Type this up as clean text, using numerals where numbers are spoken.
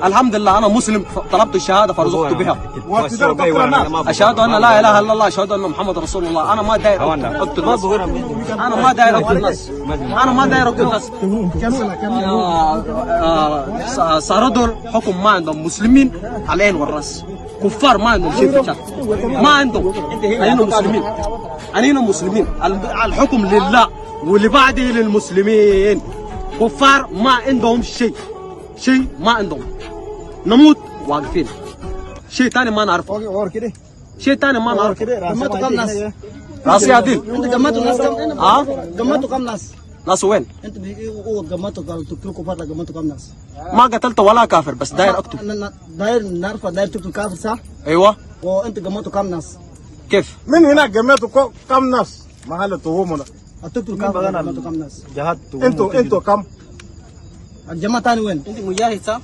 الحمد لله انا مسلم طلبت الشهاده فرزقت بها. اشهد ان لا اله الا الله، اشهد ان محمد رسول الله. انا ما داير اقتل الناس، انا ما داير اقتل الناس، انا ما داير اقتل الناس. صاردوا الحكم ما عندهم مسلمين على العين والراس، كفار ما عندهم شيء في الشارع، ما عندهم. أنينا مسلمين، الحكم لله واللي بعده للمسلمين. كفار ما عندهم شيء ما عندهم، نموت واقفين. شيء ثاني ما نعرفه، شيء ثاني ما نعرفه. جمعتوا كم ناس؟ راسي عديل. انت جمعتوا ناس كم؟ جمعتوا كم ناس؟ ناس وين؟ انت جمعتوا تقتلوا كفار، جمعتوا كم ناس؟ ما قتلت ولا كافر، بس داير اقتل. داير نعرف، داير تقتل كافر صح؟ ايوه. وانت جمعتوا كم ناس؟ كيف؟ من هناك جمعتوا كم ناس؟ محل تهمنا تقتلوا كافر جمعتوا كم ناس؟ انتوا كم؟ الجماعة تاني وين؟ انت مجاهد صح؟